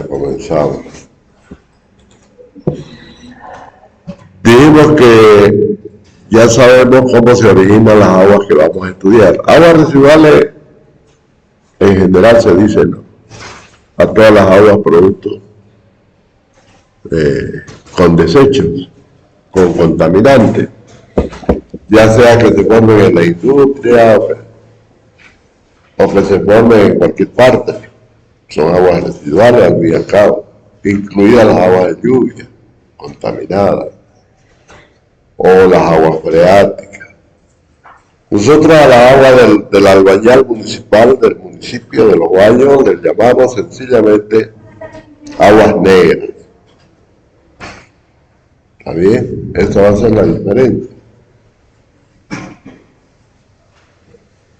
comenzamos. Dijimos que ya sabemos cómo se originan las aguas que vamos a estudiar. Aguas residuales, en general se dice, ¿no?, a todas las aguas producto con desechos, con contaminantes, ya sea que se formen en la industria o que se formen en cualquier parte. Son aguas residuales al fin y al cabo, incluidas las aguas de lluvia contaminadas o las aguas freáticas. Nosotros a la agua del albañal municipal del municipio de Los Baños le llamamos sencillamente aguas negras. ¿Está bien? Esa va a ser la diferencia.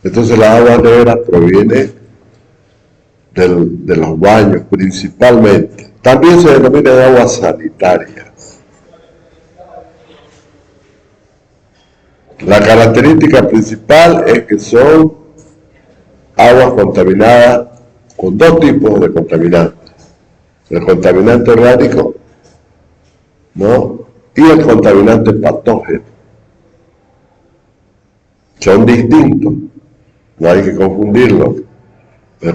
Entonces las aguas negras provienen de los baños principalmente. También se denominan aguas sanitarias. La característica principal es que son aguas contaminadas con dos tipos de contaminantes: el contaminante orgánico, ¿no?, y el contaminante patógeno. Son distintos, no hay que confundirlos. El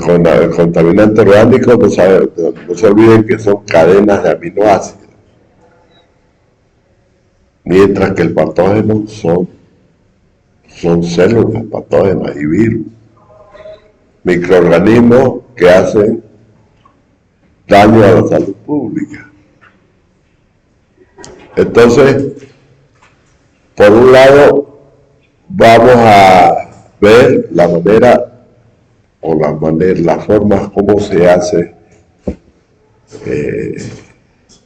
contaminante orgánico, no se olviden que son cadenas de aminoácidos, mientras que el patógeno son células patógenas y virus, microorganismos que hacen daño a la salud pública. Entonces, por un lado, vamos a ver la manera o las formas como se hace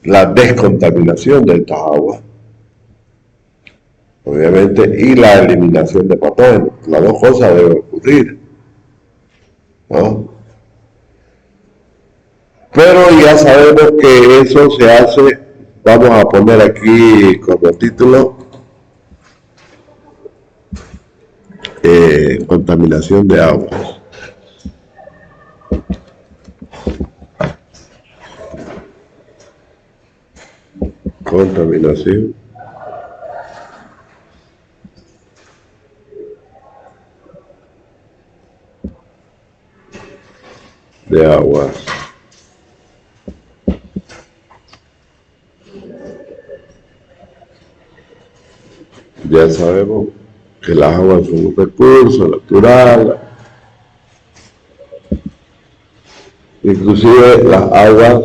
la descontaminación de estas aguas, obviamente, y la eliminación de patógenos. Las dos cosas deben ocurrir, ¿no? Pero ya sabemos que eso se hace, vamos a poner aquí como título, contaminación de aguas. Contaminación de aguas. Ya sabemos que las aguas son un recurso natural, inclusive las aguas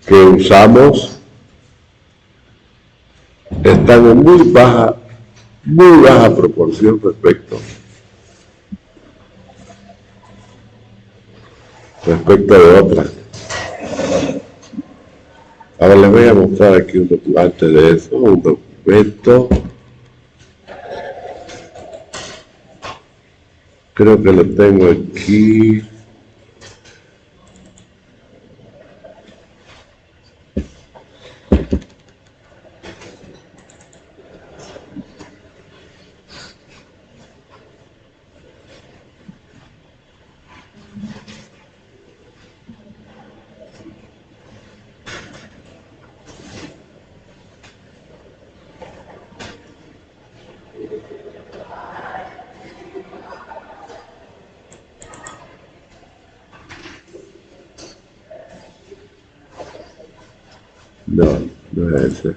que usamos están en muy baja proporción respecto de otras. Ahora les voy a mostrar aquí un documento, antes de eso, un documento. Creo que lo tengo aquí. No es ese.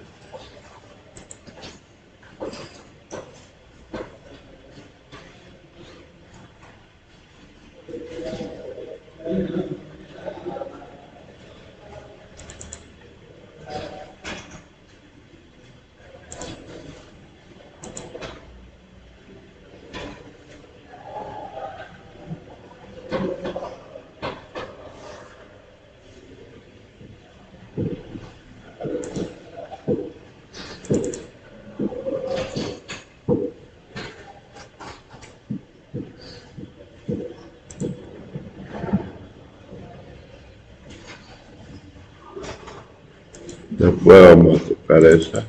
Después vamos a tocar esto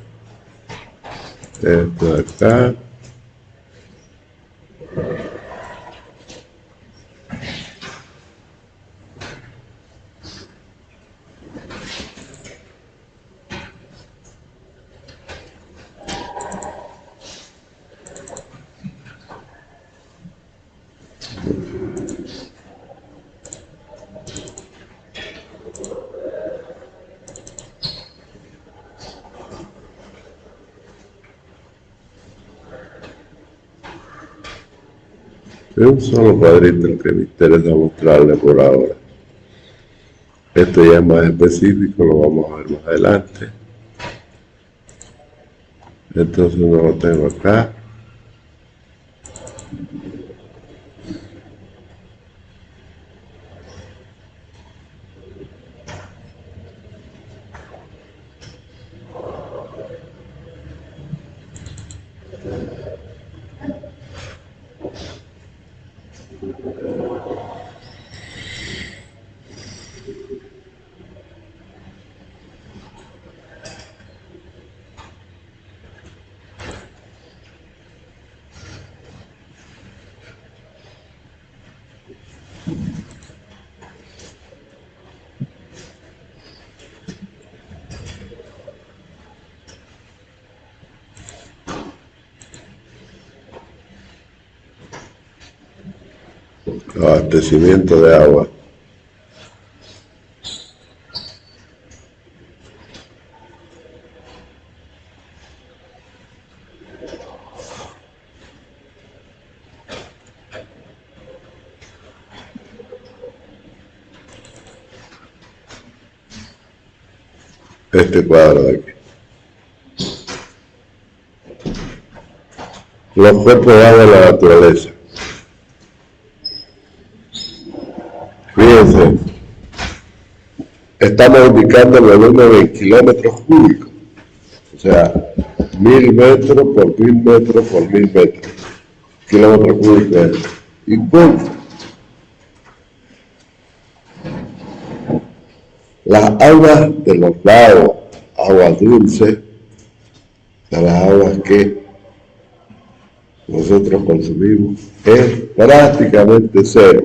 de acá. Es un solo cuadrito el que me interesa mostrarle por ahora. Esto ya es más específico, lo vamos a ver más adelante. Entonces no lo tengo acá. Abastecimiento de agua. Este cuadro de aquí. Los cuerpos de agua de la naturaleza. Fíjense, estamos indicando el volumen en kilómetros cúbicos, o sea, 1000 metros por 1000 metros por 1000 metros, kilómetros cúbicos. Y punto. Las aguas de los lagos, aguas dulces, de las aguas que nosotros consumimos, es prácticamente cero.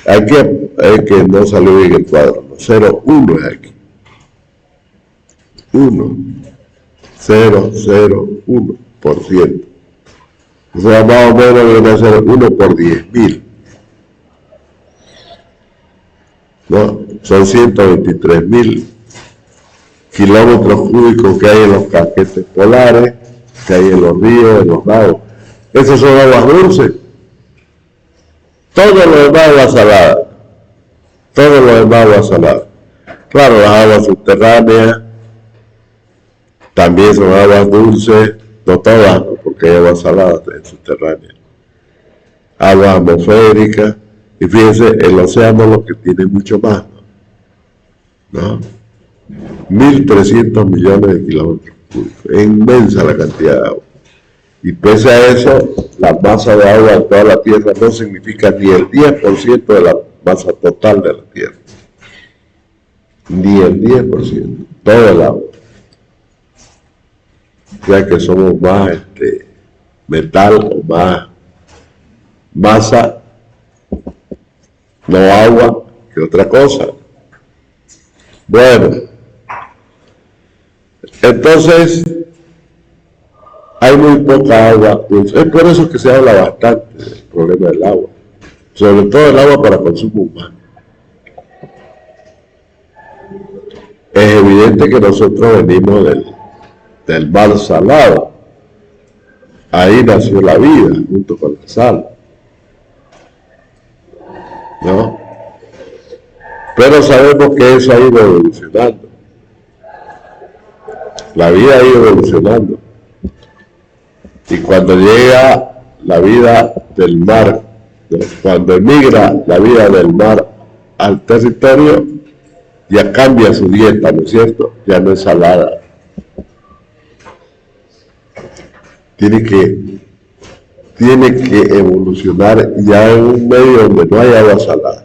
Aquí es que no salió bien el cuadro, no, 0,1 es aquí. 1, 0,01%. O sea, más o menos viene a ser 1 por 10.000. ¿No? Son 123.000 kilómetros cúbicos que hay en los casquetes polares, que hay en los ríos, en los lagos. Esas son aguas dulces. Todo lo demás agua salada. Todo lo demás agua salada. Claro, las aguas subterráneas también son aguas dulces, no todas, porque hay aguas saladas subterráneas. Aguas atmosféricas. Y fíjense, el océano lo que tiene mucho más, ¿no? 1.300 millones de kilómetros cúbicos. Es inmensa la cantidad de agua. Y pese a eso, la masa de agua en toda la Tierra no significa ni el 10% de la masa total de la Tierra. Ni el 10%, todo el agua. O sea que somos más metal o más masa, no agua, que otra cosa. Bueno, entonces hay muy poca agua dulce. Es por eso que se habla bastante del problema del agua, sobre todo el agua para consumo humano. Es evidente que nosotros venimos del mar salado. Ahí nació la vida, junto con la sal, ¿no? Pero sabemos que eso ha ido evolucionando. La vida ha ido evolucionando. Y cuando llega la vida del mar, cuando emigra la vida del mar al territorio, ya cambia su dieta, ¿no es cierto? Ya no es salada. Tiene que evolucionar ya en un medio donde no hay agua salada.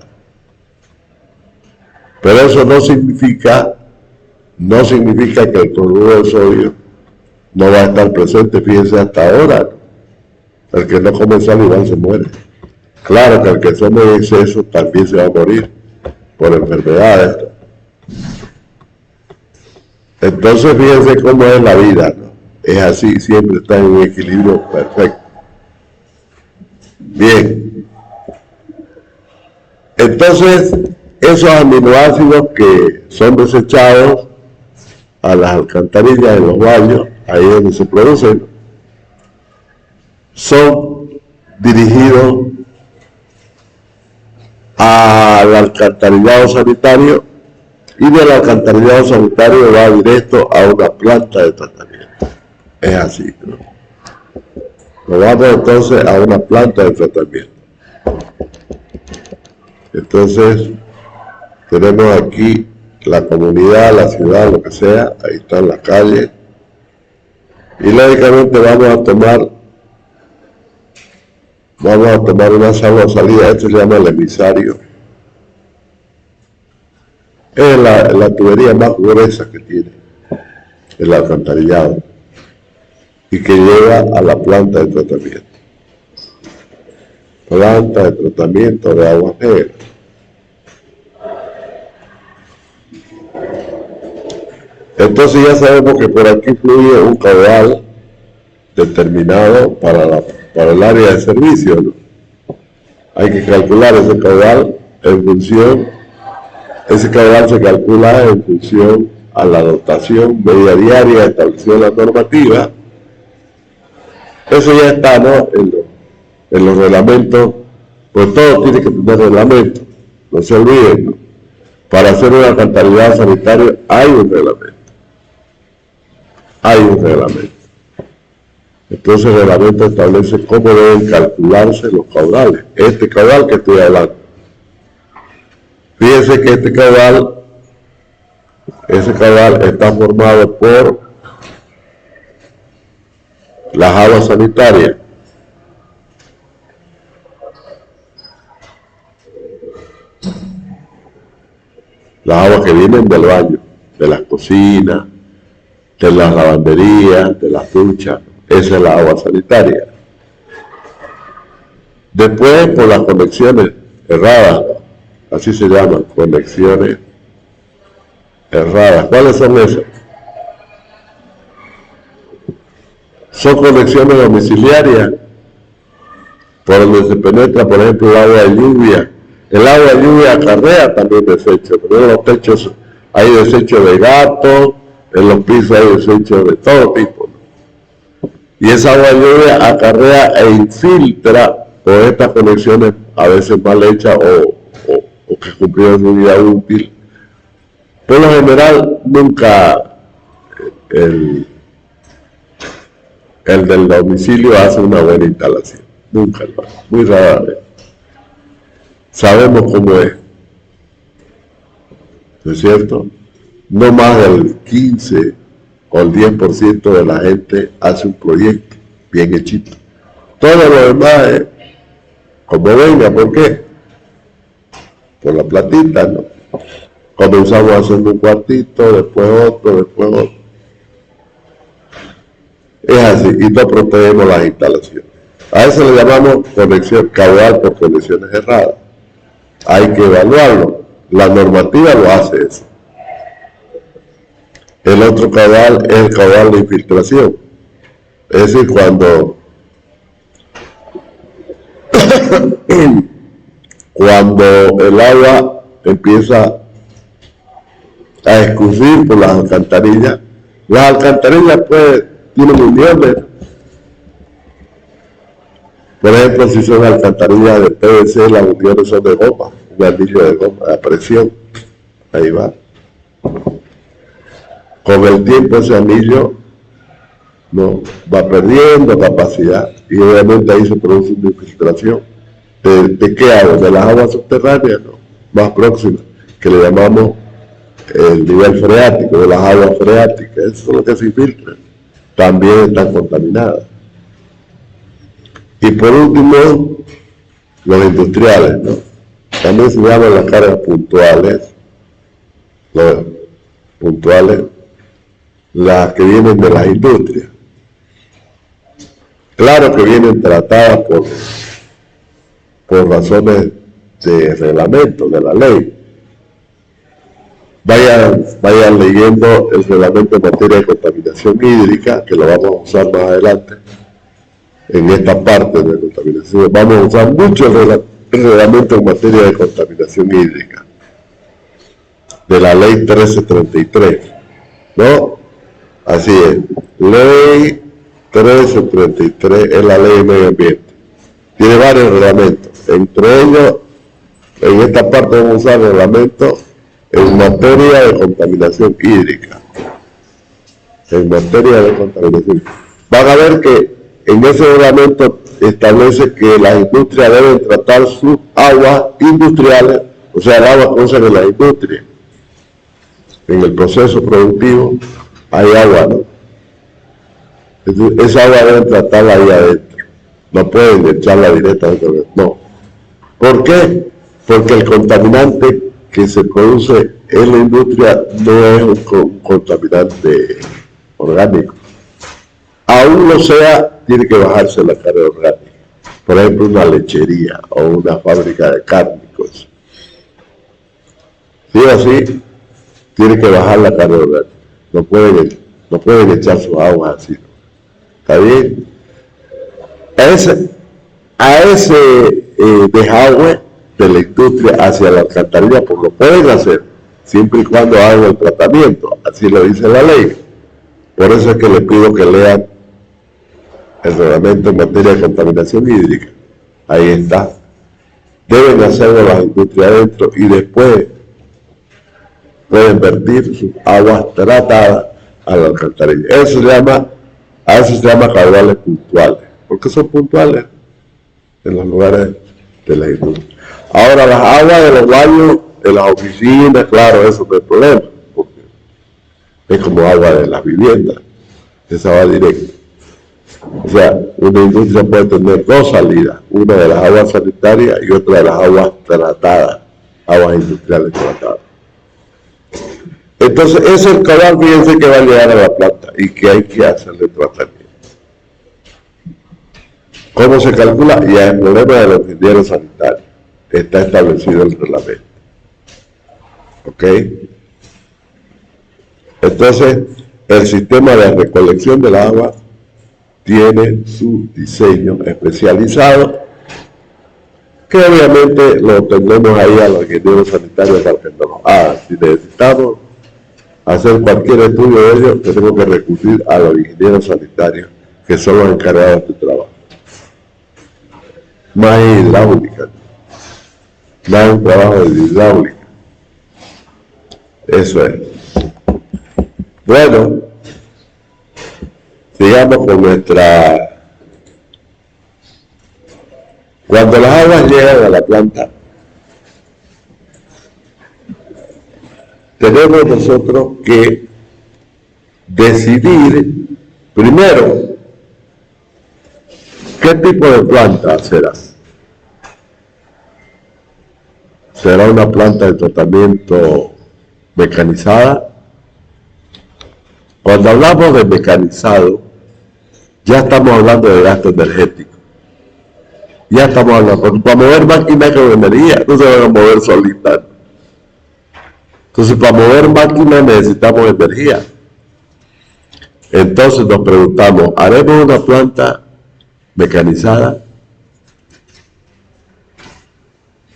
Pero eso no significa que el cloruro de sodio no va a estar presente. Fíjense, hasta ahora, el que no come sal igual se muere. Claro que el que come en exceso también se va a morir por enfermedades. Entonces fíjense cómo es la vida, ¿no? Es así, siempre está en un equilibrio perfecto. Bien. Entonces, esos aminoácidos que son desechados a las alcantarillas, en los baños, ahí donde se producen, son dirigidos al alcantarillado sanitario, y del alcantarillado sanitario va directo a una planta de tratamiento. Es así, ¿no? Nos vamos entonces a una planta de tratamiento. Entonces, tenemos aquí la comunidad, la ciudad, lo que sea, ahí está en la calle, y lógicamente vamos a tomar unas aguas salidas. Esto se llama el emisario. Es la tubería más gruesa que tiene el alcantarillado y que lleva a la planta de tratamiento. Planta de tratamiento de aguas negras. Entonces ya sabemos que por aquí fluye un caudal determinado para el área de servicio, ¿no? Hay que calcular ese caudal en función, ese caudal se calcula en función a la dotación media diaria establecida en la normativa. Eso ya está, ¿no?, en los reglamentos, pues todo tiene que tener reglamento, no se olviden, ¿no? Para hacer un alcantarillado sanitario hay un reglamento. Entonces el reglamento establece cómo deben calcularse los caudales. Este caudal que estoy hablando. Fíjense que ese caudal está formado por las aguas sanitarias. Las aguas que vienen del baño, de las cocinas, de las lavanderías, de las duchas. Esa es la agua sanitaria. Después, por las conexiones erradas, así se llaman, conexiones erradas. ¿Cuáles son esas? Son conexiones domiciliarias por donde se penetra, por ejemplo, el agua de lluvia. El agua de lluvia acarrea también desechos, pero en los techos hay desechos de gatos, en los pisos hay desechos de todo tipo, ¿no? Y esa agua de lluvia acarrea e infiltra por estas conexiones a veces mal hechas o que cumplieron su vida útil. Por lo general, nunca el del domicilio hace una buena instalación. Nunca lo hace, muy rara vez. Sabemos cómo es. ¿No es cierto? No más del 15 o el 10% de la gente hace un proyecto bien hechito. Todo lo demás es como venga. ¿Por qué? Por la platita, ¿no? Comenzamos haciendo un cuartito, después otro. Es así, y no protegemos las instalaciones. A eso le llamamos conexión caudal por conexiones erradas. Hay que evaluarlo. La normativa lo hace eso. El otro caudal es el caudal de infiltración. Es decir, cuando el agua empieza a escurrir por las alcantarillas pues tienen uniones. Por ejemplo, si son alcantarillas de PVC, las uniones son de goma, un anillo de goma, a presión. Ahí va. Con el tiempo ese anillo no va perdiendo capacidad y obviamente ahí se produce una infiltración. ¿De qué agua? De las aguas subterráneas, ¿no?, más próximas, que le llamamos el nivel freático, de las aguas freáticas. Eso es lo que se infiltra. También están contaminadas. Y por último, los industriales, ¿no? También se llaman las cargas puntuales, las que vienen de las industrias. Claro que vienen tratadas por razones de reglamento, de la ley. Vayan leyendo el reglamento en materia de contaminación hídrica, que lo vamos a usar más adelante. En esta parte de contaminación vamos a usar mucho el reglamento en materia de contaminación hídrica de la ley 1333, ¿no? Así es, ley 1333 es la ley de medio ambiente. Tiene varios reglamentos, entre ellos En esta parte vamos a usar reglamento en materia de contaminación hídrica. En materia de contaminación. Van a ver que en ese reglamento establece que las industrias deben tratar sus aguas industriales, o sea, el agua que usan en la industria. En el proceso productivo hay agua, ¿no? Entonces, esa agua deben tratarla ahí adentro. No pueden echarla directamente. No. ¿Por qué? Porque el contaminante que se produce en la industria no es un contaminante orgánico. Aún lo sea, tiene que bajarse la carga orgánica. Por ejemplo, una lechería o una fábrica de cárnicos. Sí o así, tiene que bajar la carga orgánica. No pueden echar sus aguas así. ¿Está bien? A ese desagüe de la industria hacia la alcantarilla, pues lo pueden hacer, siempre y cuando hagan el tratamiento. Así lo dice la ley. Por eso es que les pido que lean el reglamento en materia de contaminación hídrica. Ahí está. Deben hacerlo las industrias adentro y después pueden vertir sus aguas tratadas a la alcantarilla. A eso se llama caudales puntuales, porque son puntuales en los lugares de la industria. Ahora, las aguas de los baños, de las oficinas, claro, eso no es problema, porque es como agua de las viviendas, esa va directa. O sea, una industria puede tener dos salidas, una de las aguas sanitarias y otra de las aguas tratadas, aguas industriales tratadas. Entonces, ese es el caudal, fíjense que va a llegar a la planta y que hay que hacerle tratamiento. ¿Cómo se calcula? Y el problema de los ingenieros sanitarios. Está establecido el reglamento. ¿Ok? Entonces, el sistema de recolección del agua tiene su diseño especializado, que obviamente lo tendremos ahí a los ingenieros sanitarios para que nos hagan. Si necesitamos hacer cualquier estudio de ello, tenemos que recurrir a los ingenieros sanitarios, que son los encargados de este trabajo. Más hidráulica, más un trabajo de hidráulica. Eso es. Bueno, sigamos con nuestra... Cuando las aguas llegan a la planta, tenemos nosotros que decidir primero qué tipo de planta será. ¿Será una planta de tratamiento mecanizada? Cuando hablamos de mecanizado, ya estamos hablando de gasto energético. Ya estamos hablando, porque para mover máquinas con energía no se van a mover solitas. Entonces, para mover máquinas necesitamos energía. Entonces nos preguntamos, ¿haremos una planta mecanizada?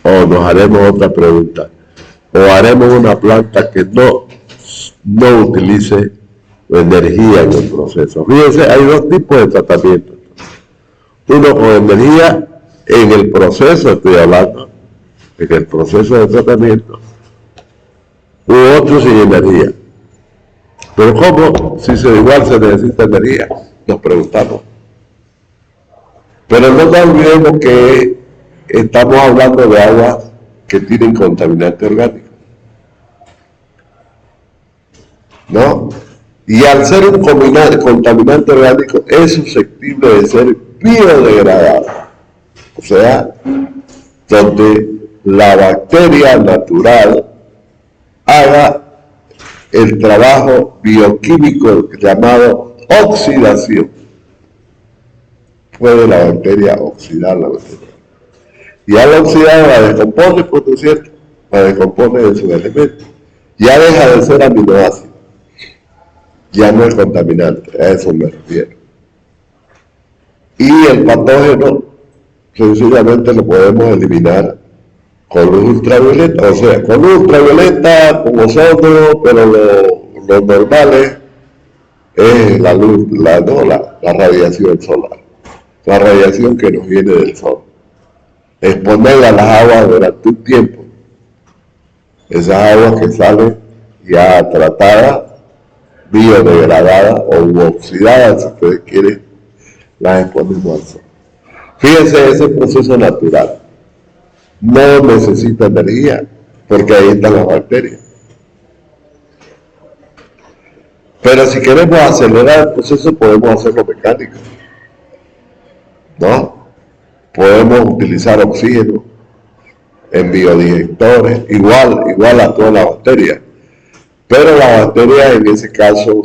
O nos haremos otra pregunta, o haremos una planta que no utilice energía en el proceso. Fíjense, hay dos tipos de tratamiento. Uno con energía en el proceso, estoy hablando, en el proceso de tratamiento, u otro sin energía. Pero ¿cómo? Si igual se necesita energía, nos preguntamos. Pero no nos olvidemos que estamos hablando de aguas que tienen contaminante orgánico, ¿no? Y al ser un contaminante orgánico es susceptible de ser biodegradable, o sea, donde la bacteria natural haga el trabajo bioquímico llamado oxidación. Puede la bacteria oxidar la bacteria. Y al oxidar la descompone, por cierto, la descompone de sus elementos. Ya deja de ser aminoácido. Ya no es contaminante, a eso me refiero. Y el patógeno, sencillamente lo podemos eliminar con luz ultravioleta, o sea, con luz ultravioleta, con ozono, pero lo normal es la luz, la radiación solar, la radiación que nos viene del sol. exponer a las aguas durante un tiempo. Esas aguas que salen ya tratadas, biodegradadas o oxidadas, si ustedes quieren, las exponemos al sol. Fíjense, ese proceso natural no necesita energía, porque ahí están las bacterias. Pero si queremos acelerar el proceso, podemos hacerlo mecánico, ¿no? Podemos utilizar oxígeno en biodigestores, igual a todas las bacterias. Pero las bacterias en ese caso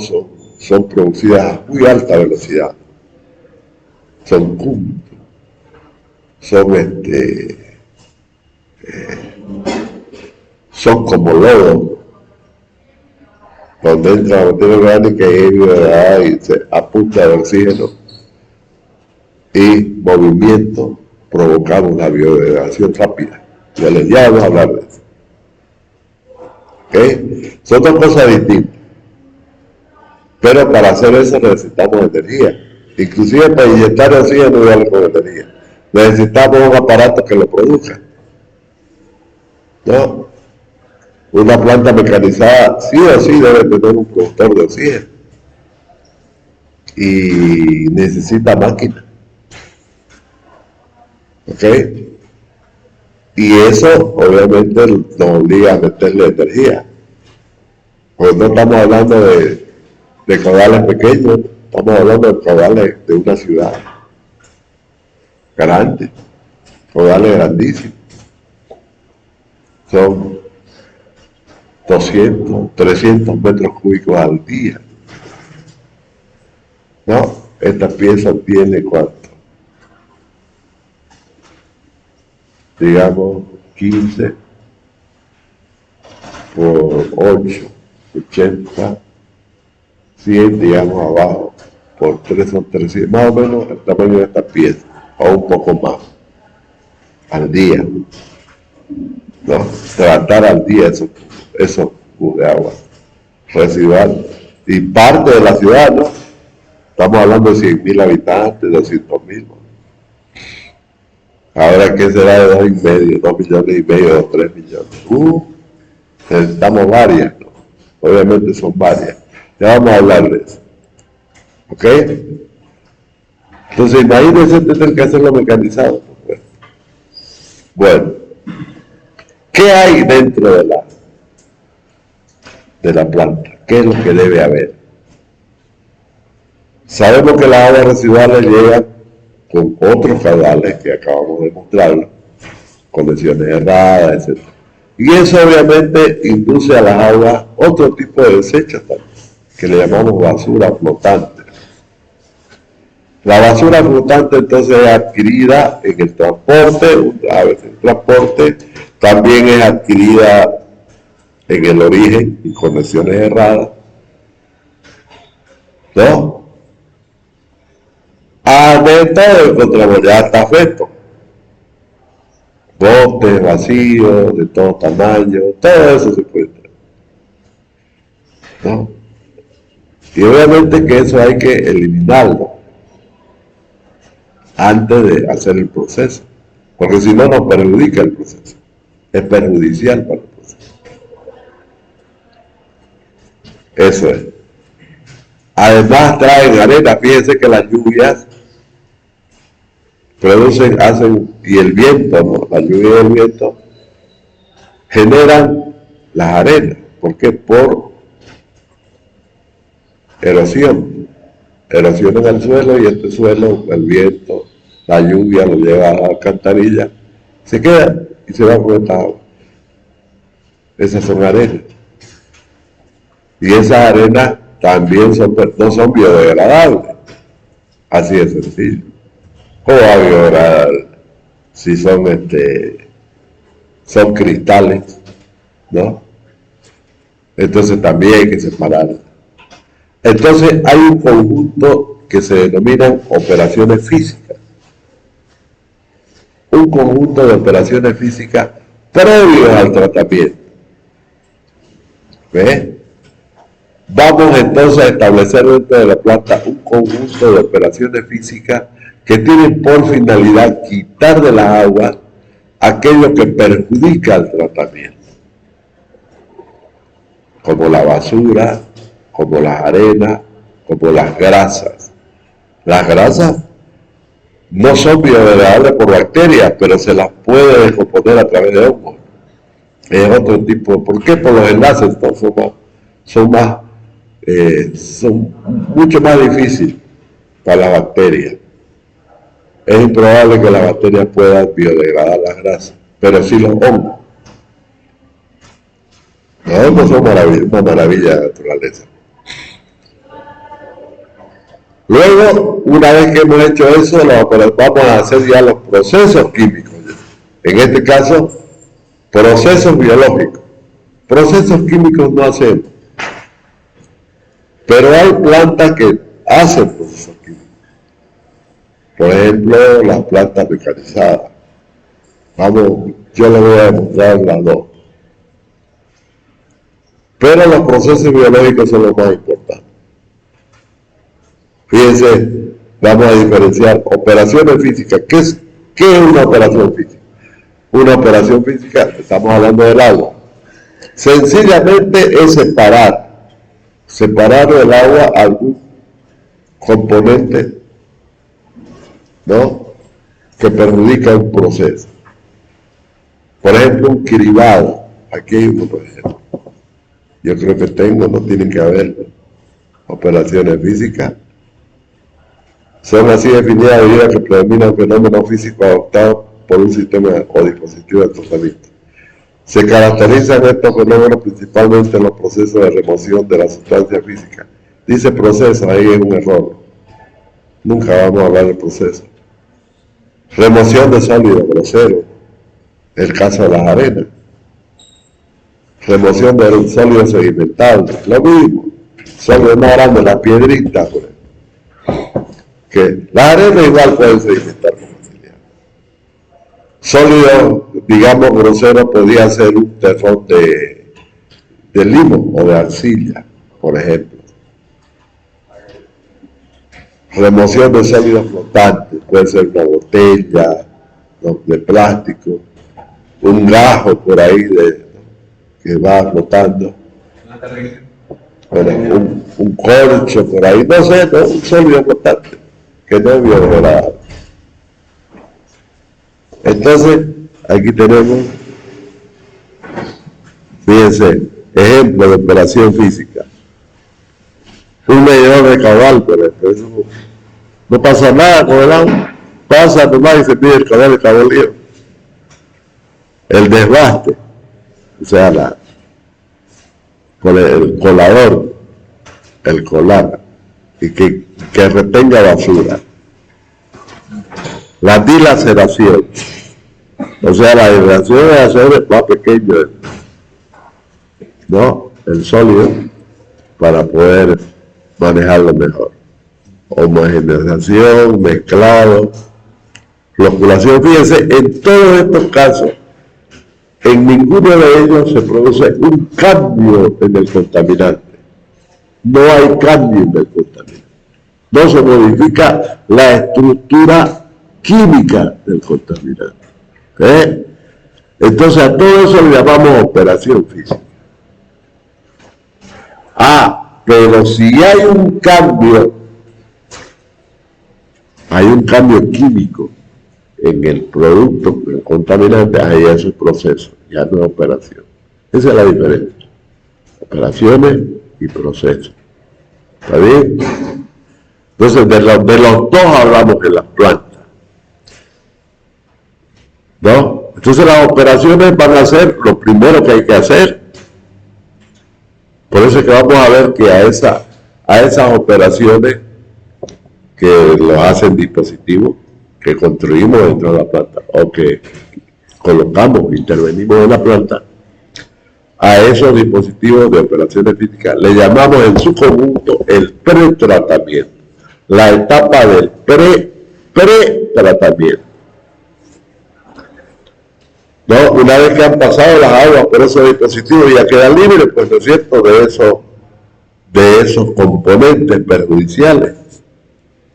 son producidas a muy alta velocidad. Son cúmulos, son como lodo, donde entra la materia orgánica y se apunta de oxígeno y movimiento, provocamos una biodegradación rápida. Ya vamos a hablar de eso. ¿Okay? Son dos cosas distintas. Pero para hacer eso necesitamos energía. Inclusive para inyectar oxígeno no vale con energía. Necesitamos un aparato que lo produzca, ¿no? Una planta mecanizada sí o sí debe tener un productor de oxígeno. Y necesita máquina. ¿Ok? Y eso obviamente nos obliga a meterle energía. Pues no estamos hablando de caudales pequeños, estamos hablando de caudales de una ciudad grande, caudales grandísimos. Son 200, 300 metros cúbicos al día. ¿No? Esta pieza tiene ¿cuánto? Digamos 15 por 8, 80, 100, digamos abajo, por 3 son 300, más o menos el tamaño de esta pieza, o un poco más, al día, ¿no? Tratar al día esos cubos de agua residual, y parte de la ciudad, ¿no? Estamos hablando de 100.000 habitantes, 200.000, ¿no? Ahora, ¿qué será de 2 millones y medio, 3 millones? Necesitamos varias, ¿no? Obviamente son varias. Ya vamos a hablar de eso. ¿Ok? Entonces, imagínense tener que hacerlo mecanizado. Bueno, ¿qué hay dentro de la planta? ¿Qué es lo que debe haber? Sabemos que las aguas residuales llegan con otros caudales que acabamos de mostrarlo, conexiones erradas, etc. Y eso obviamente induce a las aguas otro tipo de desechos también, que le llamamos basura flotante. La basura flotante entonces es adquirida en el transporte, a veces el transporte también es adquirida en el origen y conexiones erradas, ¿no? De todo encontramos ya hasta afecto, botes vacíos de todo tamaño, todo eso se encuentra, ¿no? Y obviamente que eso hay que eliminarlo antes de hacer el proceso, porque si no nos perjudica el proceso, es perjudicial para el proceso. Eso es. Además traen arena, fíjense que las lluvias hacen, y el viento, ¿no? La lluvia y el viento generan las arenas. ¿Por qué? Por erosión. Erosionan el suelo y este suelo, el viento, la lluvia lo lleva a la alcantarilla, se queda y se va con esta agua. Esas son arenas. Y esas arenas también no son biodegradables. Así de sencillo. ¿Cómo va a biodegradar si son cristales, ¿no? Entonces también hay que separarlas. Entonces hay un conjunto que se denominan operaciones físicas. Un conjunto de operaciones físicas previos al tratamiento. ¿Ves? Vamos entonces a establecer dentro de la planta un conjunto de operaciones físicas que tienen por finalidad quitar de las aguas aquello que perjudica el tratamiento, como la basura, como las arenas, como las grasas. Las grasas no son biodegradables por bacterias, pero se las puede descomponer a través de hongos. Es otro tipo. ¿Por qué? Por los enlaces son mucho más difíciles para las bacterias. Es improbable que las bacterias puedan biodegradar las grasas, pero sí los hongos. Los hongos son una maravilla de la naturaleza. Luego, una vez que hemos hecho eso, vamos a hacer ya los procesos químicos. En este caso, procesos biológicos. Procesos químicos no hacemos. Pero hay plantas que hacen procesos químicos. Por ejemplo, las plantas mecanizadas. Yo les voy a demostrar las dos. Pero los procesos biológicos son los más importantes. Fíjense, vamos a diferenciar operaciones físicas. ¿Qué es una operación física? Una operación física, estamos hablando del agua. Sencillamente es separar del agua algún componente, ¿no?, que perjudica un proceso. Por ejemplo, un cribado. Aquí hay uno, por ejemplo. Yo creo que no tienen que haber operaciones físicas. Son así definidas debido a que predominan fenómenos físicos adoptados por un sistema o dispositivo de tratamiento. Se caracterizan estos fenómenos principalmente en los procesos de remoción de la sustancia física. Dice proceso, ahí es un error. Nunca vamos a hablar de proceso. Remoción de sólidos groseros, el caso de las arenas. Remoción de sólidos sedimentables, lo mismo. Sólidos más grandes, las piedritas, por ejemplo. Que las arenas igual pueden sedimentar con facilidad. Sólido, digamos, grosero, podría ser un terrón de limo o de arcilla, por ejemplo. Remoción de sólidos flotantes, puede ser una botella de plástico, un gajo por ahí que va flotando, bueno, un corcho por ahí, no sé, ¿no? Un sólido flotante que no es biodegradable. Entonces, aquí tenemos, fíjense, ejemplo de operación física. Un medidor de caudal, por ejemplo, eso no pasa nada con el agua, pasa nomás y se pide el caudal de caudalío. El desbaste, o sea, con el colador, el colar, y que retenga basura. La dilaceración, o sea, la dilaceración es hacer más pequeño, ¿no?, el sólido, para poder manejarlo mejor. Homogeneización, mezclado, floculación. Fíjense, en todos estos casos, en ninguno de ellos se produce un cambio en el contaminante. No hay cambio en el contaminante. No se modifica la estructura química del contaminante. Entonces a todo eso le llamamos operación física. Pero si hay un cambio químico en el producto, el contaminante, ahí es un proceso, ya no es operación. Esa es la diferencia. Operaciones y procesos. ¿Está bien? Entonces, de los dos hablamos en las plantas, ¿no? Entonces, las operaciones van a ser lo primero que hay que hacer. Por eso es que vamos a ver que a esas operaciones que lo hacen dispositivos, que construimos dentro de la planta, o que colocamos, intervenimos en la planta, a esos dispositivos de operaciones físicas le llamamos en su conjunto el pretratamiento, la etapa del pretratamiento. ¿No? Una vez que han pasado las aguas por esos dispositivos ya quedan libres, pues, ¿no es cierto?, de esos componentes perjudiciales.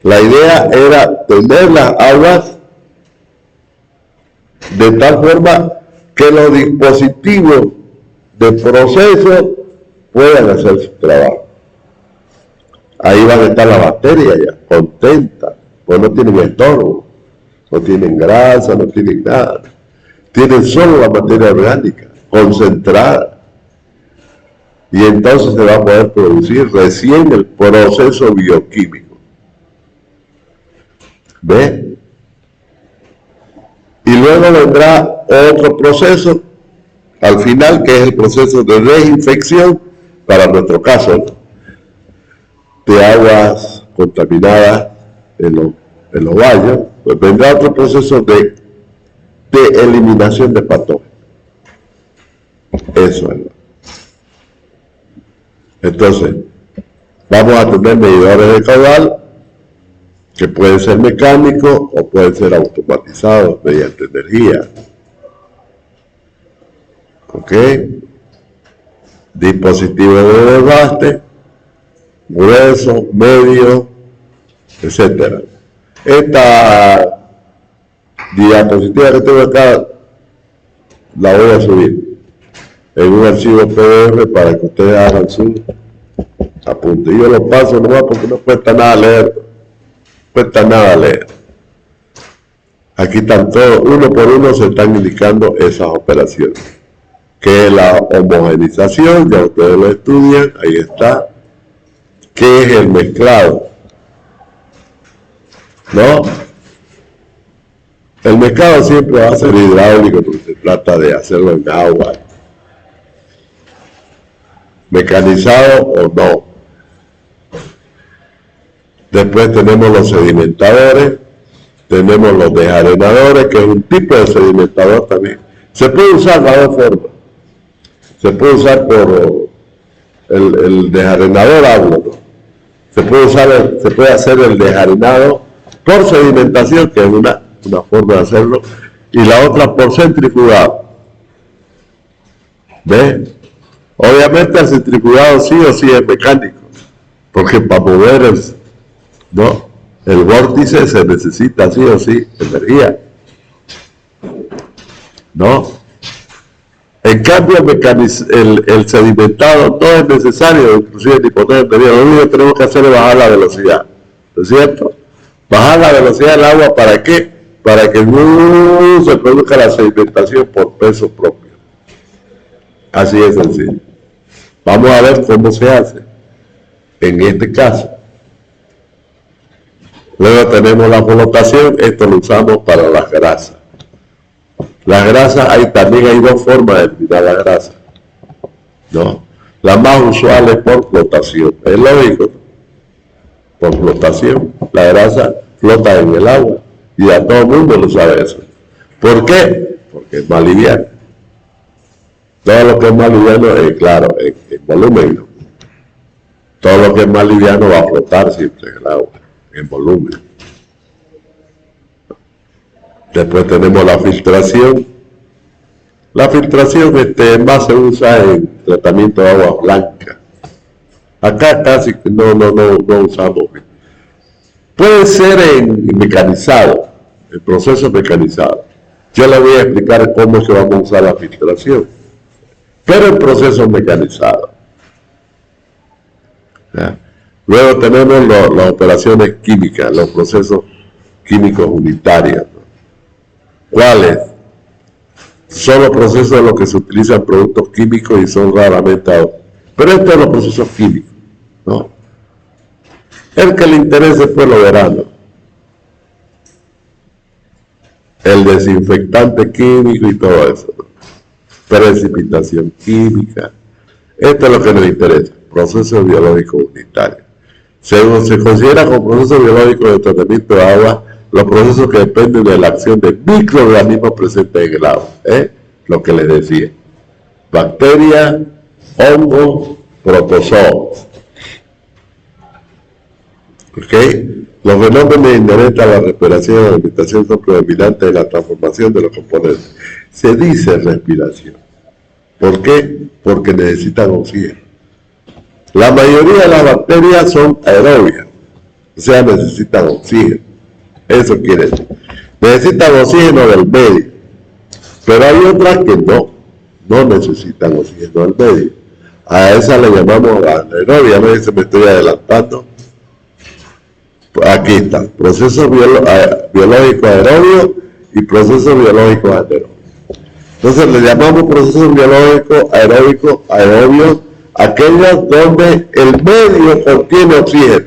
La idea era tener las aguas de tal forma que los dispositivos de proceso puedan hacer su trabajo. Ahí van a estar las bacterias ya, contentas, pues no tienen estorbo, no tienen grasa, no tienen nada. Tienen solo la materia orgánica, concentrada. Y entonces se va a poder producir recién el proceso bioquímico. ¿Ve? Y luego vendrá otro proceso, al final, que es el proceso de desinfección, para nuestro caso, ¿no?, de aguas contaminadas en los baños. Pues vendrá otro proceso de eliminación de patógenos. Eso es. Entonces, vamos a tener medidores de caudal que pueden ser mecánicos o pueden ser automatizados mediante energía. ¿Ok? Dispositivos de desbaste, grueso, medio, etc. Esta diapositiva que tengo acá la voy a subir en un archivo PDF para que ustedes hagan su apunte. Yo lo paso nomás porque no cuesta nada leer. Aquí están todos, uno por uno se están indicando esas operaciones, que es la homogenización, ya ustedes lo estudian, ahí está, que es el mezclado, ¿no? El mezclado siempre va a ser hidráulico porque se trata de hacerlo en agua, mecanizado o no. Después tenemos los sedimentadores, tenemos los desarenadores, que es un tipo de sedimentador también. Se puede usar de dos formas. Se puede usar por el desarenador agua, ¿no? Se puede hacer el desarenado por sedimentación, que es una forma de hacerlo, y la otra por centrifugado. ¿Ves? Obviamente el centrifugado sí o sí es mecánico, porque para mover el vórtice se necesita sí o sí energía, ¿no? En cambio el sedimentado no es necesario, inclusive ni poner energía. Lo único que tenemos que hacer es bajar la velocidad, ¿no es cierto? Bajar la velocidad del agua, ¿para qué? Para que no se produzca la sedimentación por peso propio. Así es sencillo. Vamos a ver cómo se hace en este caso. Luego tenemos la flotación, esto lo usamos para las grasas. Las grasas, también hay dos formas de eliminar la grasa, ¿no? La más usual es por flotación, es lógico, ¿no? Por flotación, la grasa flota en el agua y a todo el mundo lo sabe eso. ¿Por qué? Porque es más liviano. Todo lo que es más liviano es, claro, en volumen, ¿no? Todo lo que es más liviano va a flotar siempre en el agua, en volumen. Después tenemos la filtración. La filtración más se usa en tratamiento de agua blanca. Acá casi no usamos. Puede ser en mecanizado, el proceso mecanizado. Yo les voy a explicar cómo es que vamos a usar la filtración. Pero el proceso mecanizado. ¿Ya? Luego tenemos las operaciones químicas, los procesos químicos unitarios, ¿no? ¿Cuáles? Son los procesos en los que se utilizan productos químicos y son raramente adoptados. Pero estos son los procesos químicos, ¿no? El que le interese pues lo verá, ¿no? El desinfectante químico y todo eso, ¿no? Precipitación química. Esto es lo que nos interesa, procesos biológicos unitarios. Se considera como procesos biológicos de tratamiento de agua los procesos que dependen de la acción de microorganismos presentes en el agua, lo que les decía. Bacterias, hongos, protozoos. ¿Ok? Los fenómenos inherentes a la respiración y la alimentación son predominantes en la transformación de los componentes. Se dice respiración. ¿Por qué? Porque necesitan oxígeno. La mayoría de las bacterias son aerobias, o sea, necesitan oxígeno. Eso quiere decir. Necesitan oxígeno del medio. Pero hay otras que no necesitan oxígeno al medio. A esa le llamamos anaerobia. A veces me estoy adelantando. Aquí está, proceso biológico aerobio y proceso biológico anaerobio. Entonces le llamamos proceso biológico aerobio aquellos donde el medio contiene oxígeno.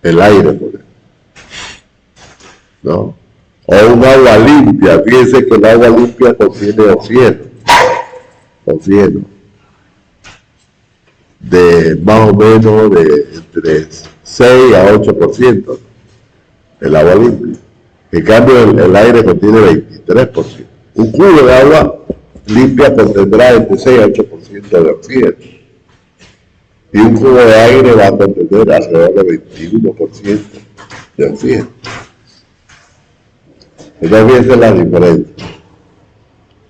El aire, por ejemplo, ¿no? O un agua limpia. Fíjense que el agua limpia contiene oxígeno de más o menos de entre 6 a 8%, el agua limpia. En cambio el aire contiene 23%. Un cubo de agua limpia contendrá entre 6 a 8% de oxígeno. Y un cubo de aire va a contener alrededor de 21% de oxígeno. Entonces fíjense la diferencia.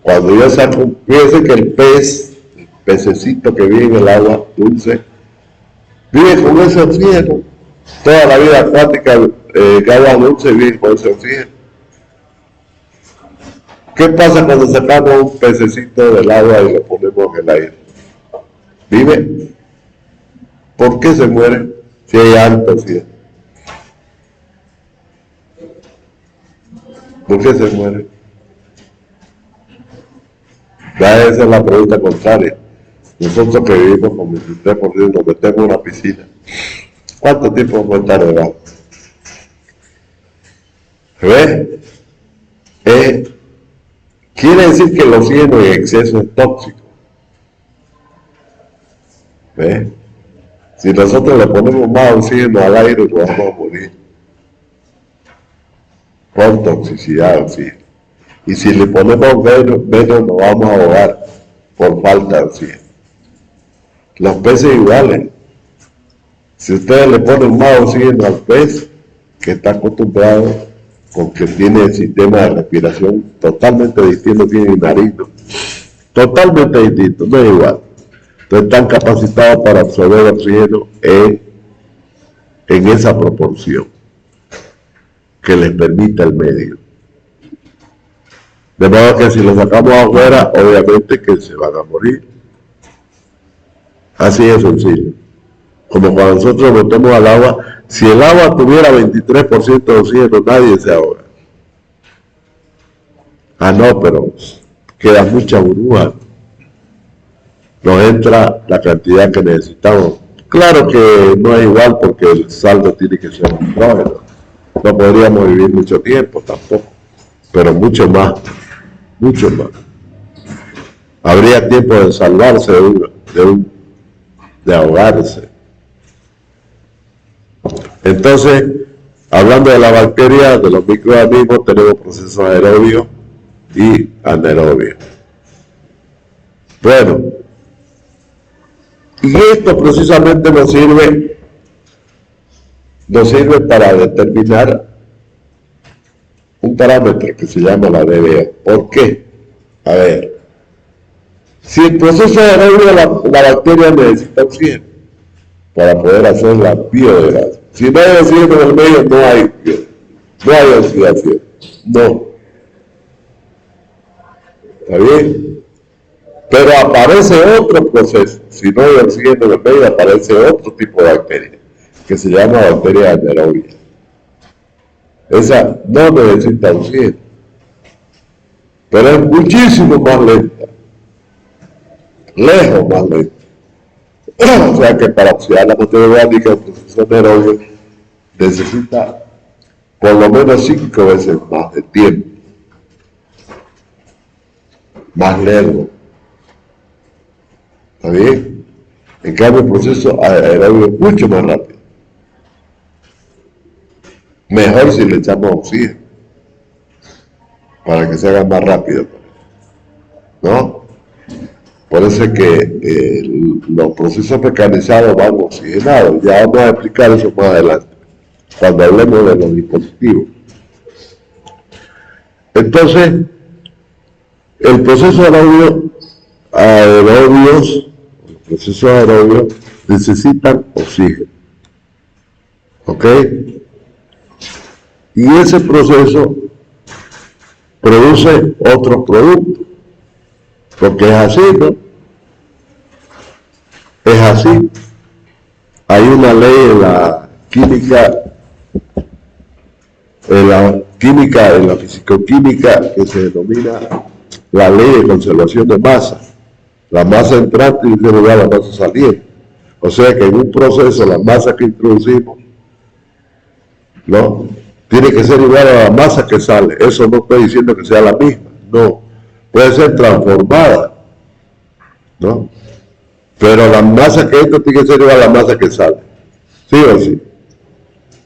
Cuando yo saco, fíjense que el pececito que vive en el agua dulce, vive con ese oxígeno. Toda la vida acuática que agua dulce vive con ese oxígeno. ¿Qué pasa cuando sacamos un pececito del agua y lo ponemos en el aire? ¿Vive? ¿Por qué se muere si hay alto oxígeno? ¿Por qué se muere? Ya esa es la pregunta contraria. Nosotros que vivimos con 23% nos metemos en una piscina. ¿Cuánto tiempo vamos a estar debajo? ¿Ves? Quiere decir que el oxígeno en exceso es tóxico. ¿Ves? Si nosotros le ponemos más oxígeno al aire, nos vamos a morir. Por toxicidad de oxígeno. Y si le ponemos menos nos vamos a ahogar por falta de oxígeno. Los peces iguales. Si ustedes le ponen más oxígeno al pez, que está acostumbrado, con que tiene el sistema de respiración totalmente distinto, tiene nariz, ¿no? Totalmente distinto, no es igual. Entonces están capacitados para absorber oxígeno en esa proporción que les permita el medio. De modo que si lo sacamos afuera, obviamente que se van a morir. Así es sencillo. Como cuando nosotros metemos al agua, si el agua tuviera 23% de oxígeno, nadie se ahoga. Ah, no, pero queda mucha burbuja. Nos entra la cantidad que necesitamos. Claro que no es igual porque el saldo tiene que ser nitrógeno. No podríamos vivir mucho tiempo tampoco, pero mucho más. Habría tiempo de salvarse de ahogarse. Entonces, hablando de la bacteria, de los microorganismos, tenemos procesos aerobios y anaerobios. Bueno, y esto precisamente nos sirve para determinar un parámetro que se llama la DBO. ¿Por qué? A ver, si el proceso aerobio, la bacteria necesita oxígeno para poder hacer la biodegradación. Si no hay oxígeno en el medio, no hay oxidación. No. ¿Está bien? Pero aparece otro proceso. Si no hay oxígeno en el medio, aparece otro tipo de bacteria, que se llama bacteria anaerobia. Esa no necesita oxígeno, pero es muchísimo más lenta, lejos más lenta. O sea que para oxidar la materia orgánica, el proceso anaerobio necesita por lo menos 5 veces más de tiempo, más largo. ¿Está bien? En cambio, el proceso aerobio es mucho más rápido. Mejor si le echamos oxígeno, para que se haga más rápido, ¿no? Por eso es que los procesos mecanizados van oxigenados. Ya vamos a explicar eso más adelante, cuando hablemos de los dispositivos. Entonces, el proceso aerobios, los procesos aerobios necesitan oxígeno. ¿Ok? Y ese proceso produce otros productos, porque es así, ¿no? Es así. Hay una ley en la química, en la fisicoquímica, que se denomina la ley de conservación de masa. La masa entrante tiene lugar a la masa saliente. O sea que en un proceso la masa que introducimos, ¿no?, tiene que ser igual a la masa que sale. Eso no estoy diciendo que sea la misma, no. Puede ser transformada, ¿no? Pero la masa que entra tiene que ser igual a la masa que sale. ¿Sí o sí?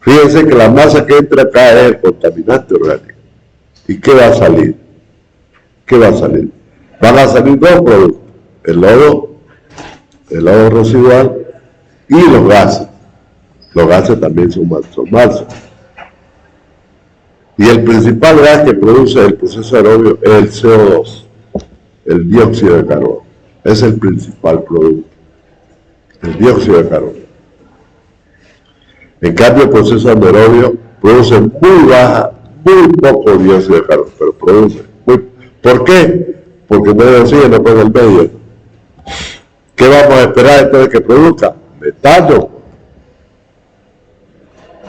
Fíjense que la masa que entra acá es el contaminante orgánico. ¿Y qué va a salir? ¿Qué va a salir? Van a salir dos productos: el lodo residual y los gases. Los gases también son malsos. Y el principal gas que produce el proceso aerobio es el CO2, el dióxido de carbono. Es el principal producto, el dióxido de carbono. En cambio, el proceso anaerobio produce muy poco dióxido de carbono, pero produce. ¿Por qué? Porque no hay oxígeno con el medio. ¿Qué vamos a esperar entonces que produzca? Metano.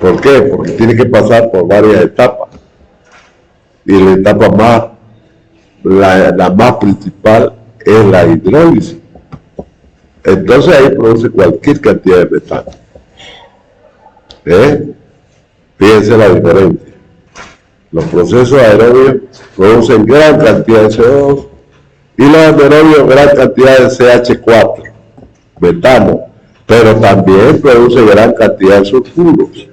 ¿Por qué? Porque tiene que pasar por varias etapas. Y la etapa la más principal es la hidrólisis. Entonces ahí produce cualquier cantidad de metano. Fíjense la diferencia. Los procesos aerobios producen gran cantidad de CO2 y los anaerobios gran cantidad de CH4, metano, pero también produce gran cantidad de sulfuros,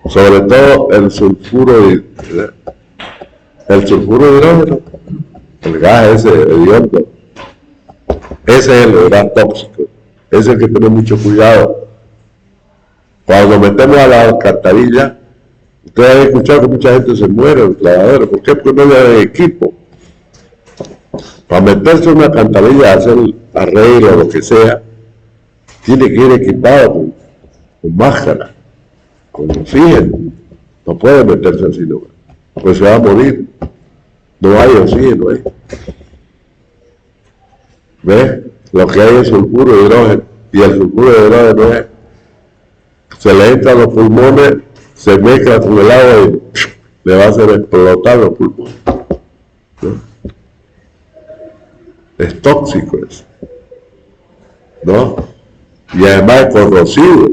sobre todo el sulfuro de hidrógeno, el gas ese hediondo. Ese es el gas tóxico, ese es el que tiene mucho cuidado. Cuando metemos a la alcantarilla, ustedes han escuchado que mucha gente se muere en los lavaderos. ¿Por qué? Porque no hay equipo. Para meterse en una alcantarilla, hacer arreglo o lo que sea, tiene que ir equipado con máscara, con oxígeno. No puede meterse así, no, pues se va a morir. No hay oxígeno, ¿Ves? Lo que hay es sulfuro de hidrógeno, y el sulfuro de hidrógeno se le entra a los pulmones, se mezcla con el agua y le va a hacer explotar los pulmones, ¿no? Es tóxico eso, ¿no? Y además es corrosivo.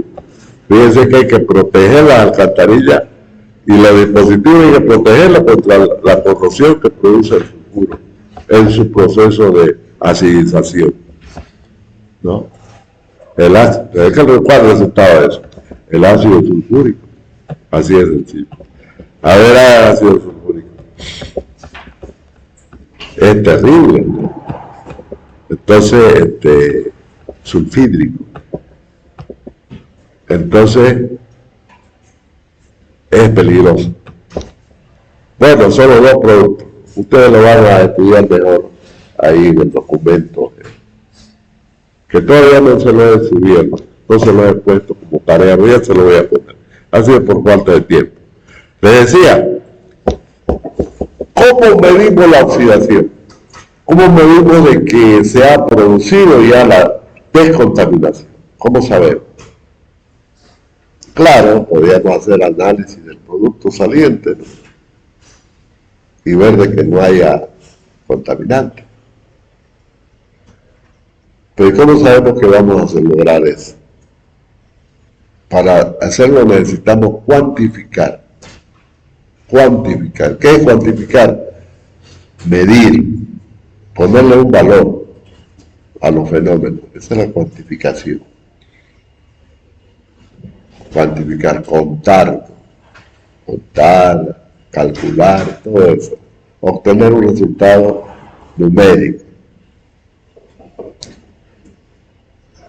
Fíjense que hay que proteger las alcantarillas y los dispositivos hay que protegerlos contra la corrosión que produce el sulfuro en su proceso de acidización, ¿no? El ácido, ¿cuál es el resultado de eso? El ácido sulfúrico, así de sencillo. A ver, el ácido sulfúrico es terrible, ¿no? Entonces, sulfídrico. Entonces, es peligroso. Bueno, solo dos productos. Ustedes lo van a estudiar mejor ahí en el documento, que todavía no se lo he subido, no se lo he puesto como tarea, ya se lo voy a poner. Ha sido por falta de tiempo. Les decía, ¿cómo medimos la oxidación? ¿Cómo medimos de que se ha producido ya la descontaminación? ¿Cómo sabemos? Claro, podríamos hacer análisis del producto saliente, ¿no?, y ver de que no haya contaminante. Pero ¿cómo sabemos que vamos a lograr eso? Para hacerlo necesitamos cuantificar. Cuantificar. ¿Qué es cuantificar? Medir, ponerle un valor a los fenómenos. Esa es la cuantificación. Cuantificar, contar, calcular, todo eso. Obtener un resultado numérico.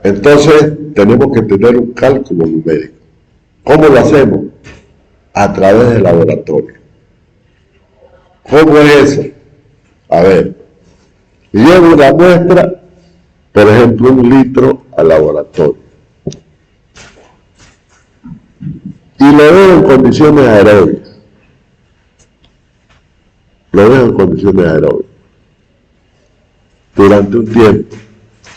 Entonces, tenemos que tener un cálculo numérico. ¿Cómo lo hacemos? A través del laboratorio. ¿Cómo es eso? A ver, llevo una muestra, por ejemplo, 1 litro al laboratorio, y lo veo en condiciones aerobias. lo dejo en condiciones aeróbicas durante un tiempo.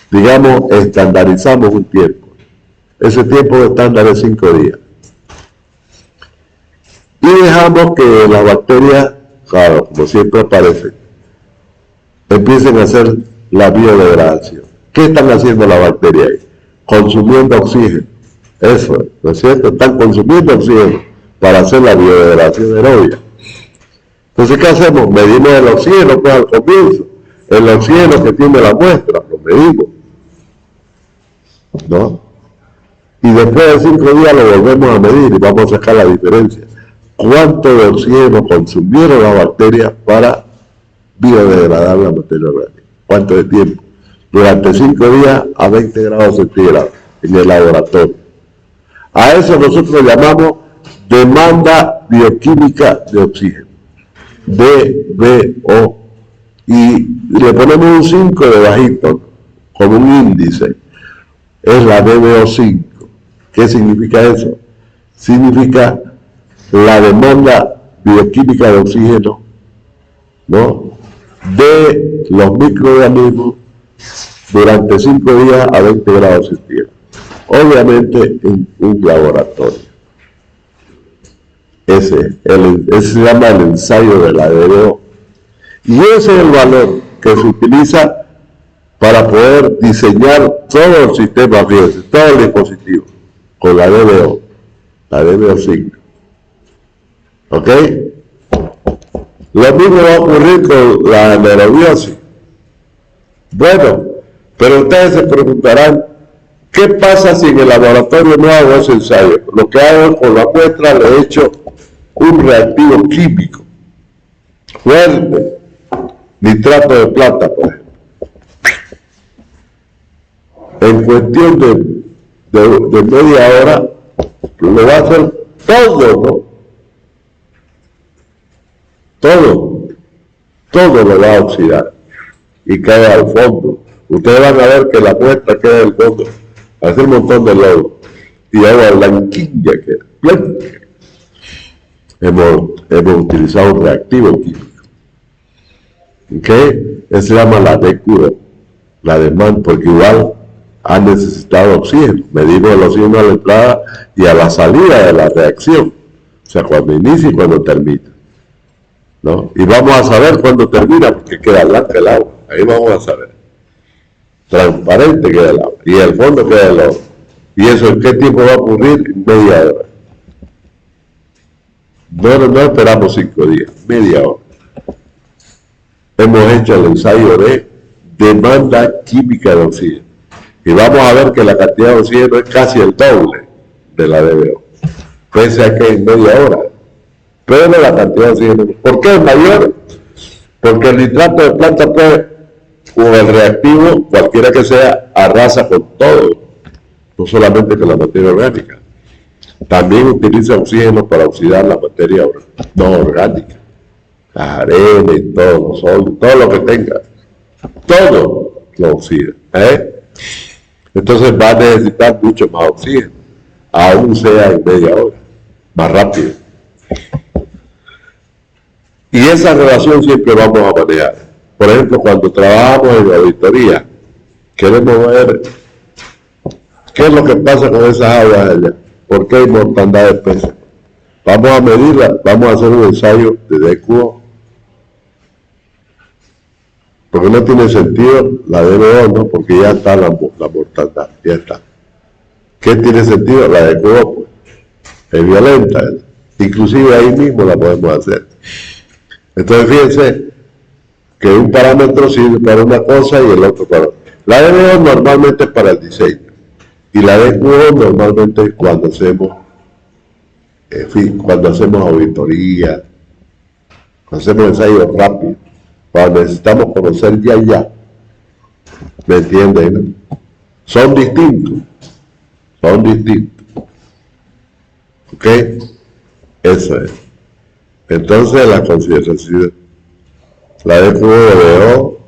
Digamos, estandarizamos un tiempo. Ese tiempo estándar es 5 días. Y dejamos que las bacterias, claro, como siempre aparecen, empiecen a hacer la biodegradación. ¿Qué están haciendo las bacterias ahí? Consumiendo oxígeno. Eso, ¿no es cierto? Están consumiendo oxígeno para hacer la biodegradación aeróbica. Entonces, ¿qué hacemos? Medimos el oxígeno, pues al comienzo. El oxígeno que tiene la muestra, lo medimos, ¿no? Y después de 5 días lo volvemos a medir y vamos a sacar la diferencia. ¿Cuánto de oxígeno consumieron las bacterias para biodegradar la materia orgánica? ¿Cuánto de tiempo? Durante 5 días a 20 grados centígrados en el laboratorio. A eso nosotros llamamos demanda bioquímica de oxígeno, DBO, y le ponemos un 5 debajito, como un índice, es la DBO5. ¿Qué significa eso? Significa la demanda bioquímica de oxígeno, ¿no?, de los microorganismos durante 5 días a 20 grados centígrados. Obviamente en un laboratorio. Ese se llama el ensayo de la DBO. Y ese es el valor que se utiliza para poder diseñar todo el sistema, fíjense, todo el dispositivo, con la DBO 5. ¿Ok? Lo mismo va a ocurrir con la anaerobiosis. Bueno, pero ustedes se preguntarán, ¿qué pasa si en el laboratorio no hago ese ensayo? Lo que hago con la muestra, le he hecho un reactivo químico fuerte, nitrato de plata, por ejemplo. En cuestión de media hora, lo va a hacer todo, ¿no? Todo lo va a oxidar y cae al fondo. Ustedes van a ver que la muestra queda al fondo, hace un montón de lodo y agua blanquilla queda, blanca. Hemos utilizado un reactivo químico. ¿Ok? Ese se llama la DQO, la demanda, porque igual ha necesitado oxígeno. Medimos el oxígeno a la entrada y a la salida de la reacción, o sea, cuando inicia y cuando termina, ¿no? Y vamos a saber cuándo termina, porque queda blanca el agua, ahí vamos a saber. Transparente queda el agua, y el fondo queda el agua. ¿Y eso en qué tiempo va a ocurrir? En media hora. No esperamos 5 días, media hora. Hemos hecho el ensayo de demanda química de oxígeno. Y vamos a ver que la cantidad de oxígeno es casi el doble de la DBO. Pese a que en media hora. Pero la cantidad de oxígeno. ¿Por qué es mayor? Porque el nitrato de plata, pues, o el reactivo, cualquiera que sea, arrasa con todo. No solamente con la materia orgánica. También utiliza oxígeno para oxidar la materia no orgánica. Las arenas y todo, todo lo que tenga. Todo lo oxida. Entonces va a necesitar mucho más oxígeno, aún sea en media hora, más rápido. Y esa relación siempre vamos a manejar. Por ejemplo, cuando trabajamos en auditoría, queremos ver qué es lo que pasa con esas aguas allá, por qué hay mortandad de peces. Vamos a medirla, vamos a hacer un ensayo de DQO. Porque no tiene sentido la DBO, ¿no? Porque ya está la mortandad, ya está. ¿Qué tiene sentido? La DQO, pues. Es violenta, ¿eh? Inclusive ahí mismo la podemos hacer. Entonces fíjense que un parámetro sirve para una cosa y el otro para otra. La DBO normalmente es para el diseño y la DQO normalmente cuando hacemos auditoría, cuando hacemos ensayos rápidos, cuando necesitamos conocer ya. ¿Me entienden? ¿No? Son distintos. ¿Ok? Eso es. Entonces la consideración, la DQO,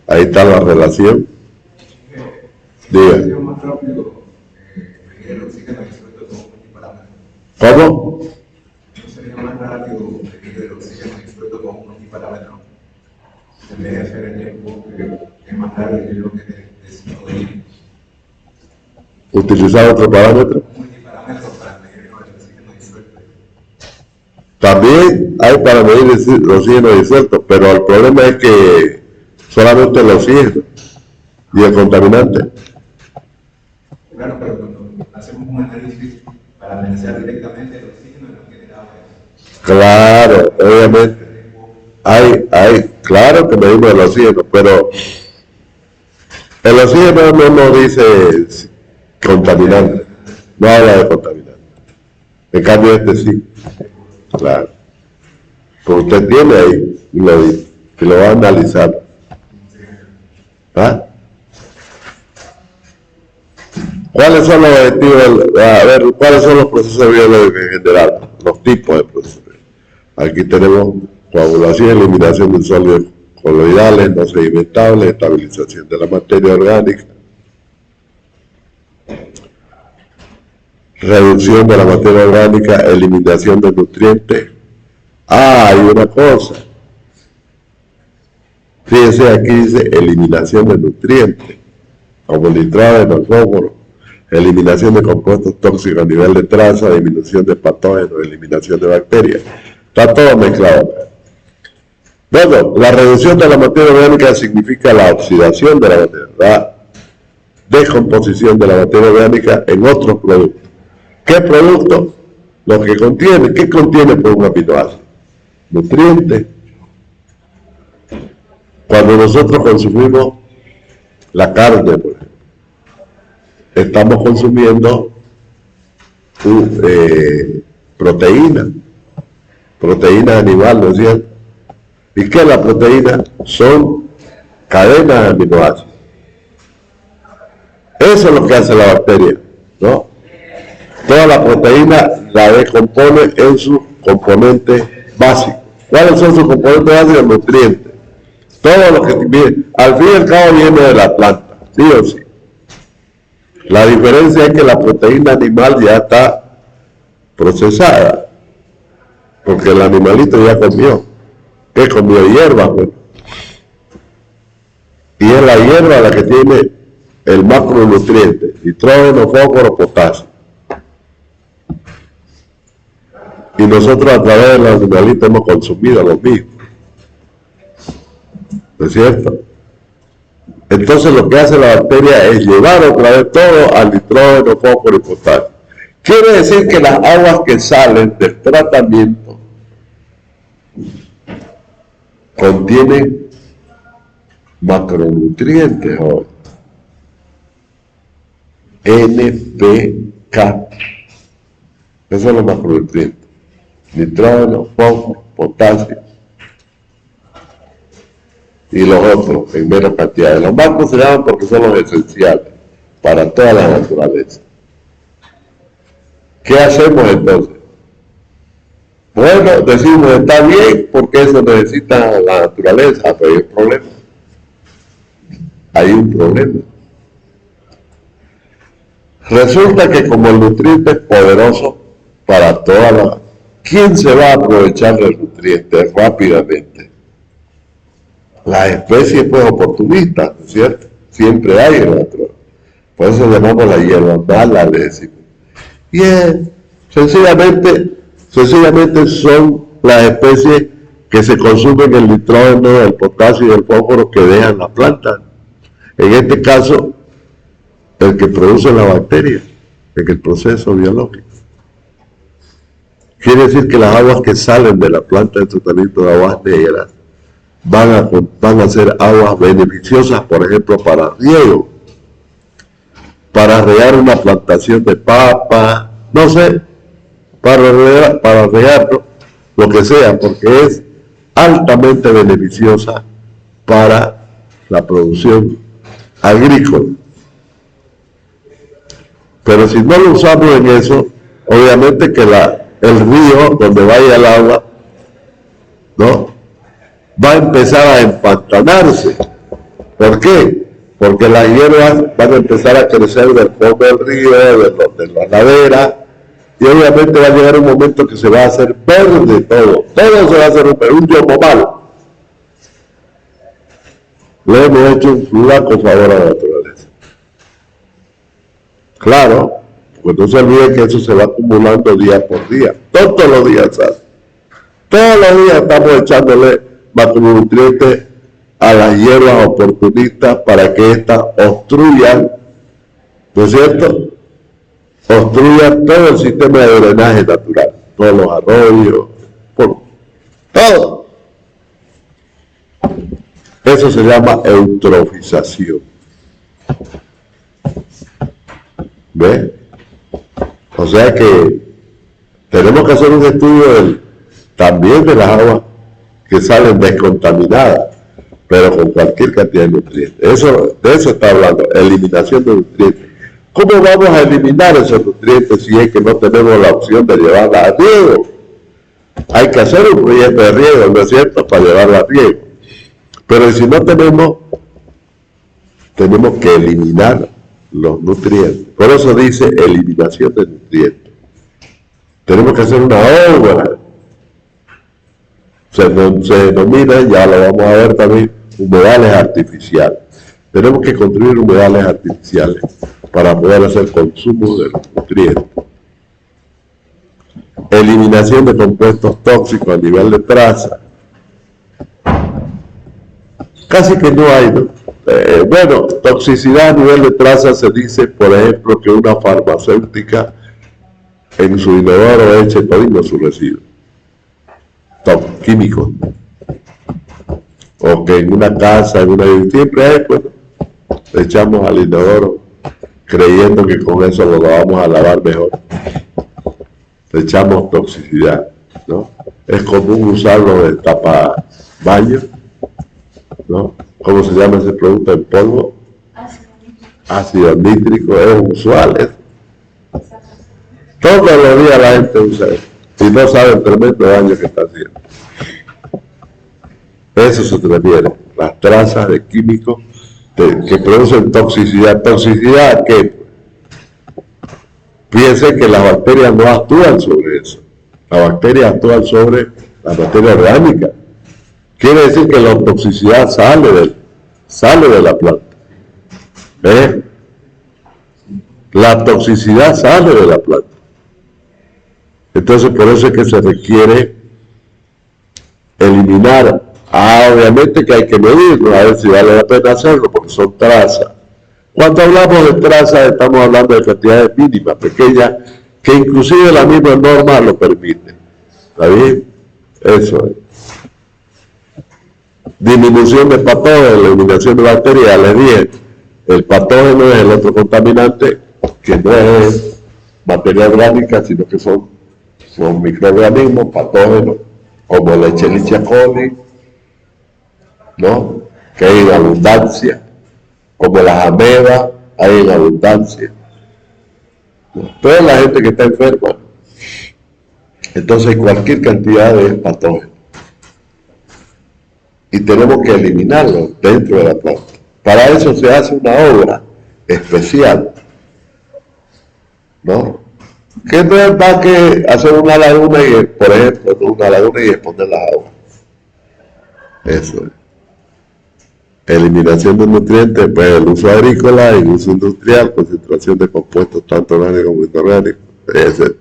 ahí está la relación. Diga. ¿Cómo? ¿No sería más rápido medir el oxígeno expuesto con un multiparámetro? en vez de hacer el tiempo que más tarde, yo creo que de 5 días. ¿Utilizar otro parámetro? Multiparámetros para medir el oxígeno disuelto. También hay para medir el oxígeno disuelto, pero el problema es que solamente el oxígeno y el contaminante. Claro, pero cuando hacemos un análisis para analizar directamente el oxígeno en lo que generaba eso. Claro, obviamente. Claro que medimos el oxígeno, pero el oxígeno no nos dice contaminante, no habla de contaminante. En cambio este sí, claro. Pues usted tiene ahí y lo dice, que lo va a analizar. ¿Ah? ¿Cuáles son los objetivos? ¿Cuáles son los procesos biológicos en general? Los tipos de procesos. Aquí tenemos coagulación y eliminación de sólidos coloidales, no sedimentables, estabilización de la materia orgánica, reducción de la materia orgánica, eliminación de nutrientes. Hay una cosa. Fíjense, aquí dice eliminación de nutrientes, como nitrógeno, fósforo, eliminación de compuestos tóxicos a nivel de traza, disminución de patógenos, eliminación de bacterias. Está todo mezclado. Bueno, la reducción de la materia orgánica significa la oxidación de la materia, la descomposición de la materia orgánica en otros productos. ¿Qué productos? Los que contiene. ¿Qué contiene por un aminoácido? Nutrientes. Cuando nosotros consumimos la carne, por ejemplo, estamos consumiendo proteína animal, ¿no es cierto? ¿Y qué es la proteína? Son cadenas de aminoácidos. Eso es lo que hace la bacteria, ¿no? Toda la proteína la descompone en sus componentes básicos. ¿Cuáles son sus componentes básicos? Nutrientes. Todo lo que viene, al fin y al cabo viene de la planta, sí o sí. La diferencia es que la proteína animal ya está procesada, porque el animalito ya comió. ¿Qué comió? Hierba, pues. Y es la hierba la que tiene el macronutriente, nitrógeno, fósforo, potasio. Y nosotros a través de los animalitos hemos consumido lo mismo. ¿No es cierto? Entonces lo que hace la bacteria es llevar otra vez todo al nitrógeno, fósforo y potasio. Quiere decir que las aguas que salen del tratamiento contienen macronutrientes, joven. NPK. Esos son los macronutrientes. Nitrógeno, fósforo, potasio y los otros en menos cantidades. Los macros se llaman porque son los esenciales para toda la naturaleza. ¿Qué hacemos entonces? Bueno, decimos, está bien porque eso necesita la naturaleza, pero hay un problema. Hay un problema. Resulta que como el nutriente es poderoso para toda la... ¿Quién se va a aprovechar del nutriente rápidamente? Las especies pues oportunistas, ¿no es cierto? Siempre hay en la naturaleza. Por eso llamamos la hierba mala, le decimos. Y sencillamente son las especies que se consumen el nitrógeno, el potasio y el fósforo que dejan la planta. En este caso, el que produce la bacteria en el proceso biológico. Quiere decir que las aguas que salen de la planta de tratamiento de aguas negras van a ser aguas beneficiosas, por ejemplo, para riego, para regar una plantación de papa, no sé, para regar lo que sea, porque es altamente beneficiosa para la producción agrícola. Pero si no lo usamos en eso, obviamente que el río donde vaya el agua, ¿no?, va a empezar a empantanarse. ¿Por qué? Porque las hierbas van a empezar a crecer del fondo del río, de la ladera, y obviamente va a llegar un momento que se va a hacer verde todo se va a hacer un yomomal. le hemos hecho un flaco favor a la naturaleza. Claro, pues no se olviden que eso se va acumulando día por día. Todos los días sale. Todos los días estamos echándole macronutrientes a las hierbas oportunistas para que éstas obstruyan, ¿no es cierto? Obstruyan todo el sistema de drenaje natural, todos los arroyos, todo. Eso se llama eutrofización. ¿Ves? O sea que tenemos que hacer un estudio también de las aguas que salen descontaminadas, pero con cualquier cantidad de nutrientes. De eso está hablando, eliminación de nutrientes. ¿Cómo vamos a eliminar esos nutrientes si es que no tenemos la opción de llevarla a riego? Hay que hacer un proyecto de riego, ¿no es cierto?, para llevarla a riego. Pero si no tenemos que eliminar los nutrientes. Por eso dice eliminación de nutrientes. Tenemos que hacer una obra. Se denomina, ya lo vamos a ver también, humedales artificiales. Tenemos que construir humedales artificiales para poder hacer consumo de los nutrientes. Eliminación de compuestos tóxicos a nivel de traza. Casi que no hay, ¿no? Bueno, toxicidad a nivel de traza se dice, por ejemplo, que una farmacéutica en su inodoro eche todito su residuo. Químicos. O que en una casa, siempre hay, pues, le echamos al inodoro creyendo que con eso lo vamos a lavar mejor. Le echamos toxicidad, ¿no? Es común usarlo de tapabaño, ¿no? ¿Cómo se llama ese producto en polvo? Ácido nítrico, es usual eso. Todos los días la gente usa eso y no sabe el tremendo daño que está haciendo. Eso se refiere, las trazas de químicos que producen toxicidad. ¿Toxicidad qué? Piensen que las bacterias no actúan sobre eso. Las bacterias actúan sobre la materia orgánica. Quiere decir que la toxicidad sale de la planta. ¿Eh? La toxicidad sale de la planta. Entonces, por eso es que se requiere eliminar. Obviamente que hay que medirlo, a ver si vale la pena hacerlo, porque son trazas. Cuando hablamos de trazas, estamos hablando de cantidades mínimas, pequeñas, que inclusive la misma norma lo permite. ¿Está bien? Eso es. Disminución de patógenos, eliminación de bacterias, les dije, el patógeno es el otro contaminante que no es materia orgánica, sino que son microorganismos patógenos, como la Escherichia coli, ¿no? Que hay en abundancia, como las amebas hay en abundancia. Toda la gente que está enferma, entonces hay cualquier cantidad de patógenos. Y tenemos que eliminarlos dentro de la planta. Para eso se hace una obra especial, ¿no? Que no es más que hacer una laguna y, por ejemplo, una laguna y exponer las aguas. Eso es. Eliminación de nutrientes, pues el uso agrícola, el uso industrial, concentración de compuestos tanto orgánicos como inorgánicos, etc.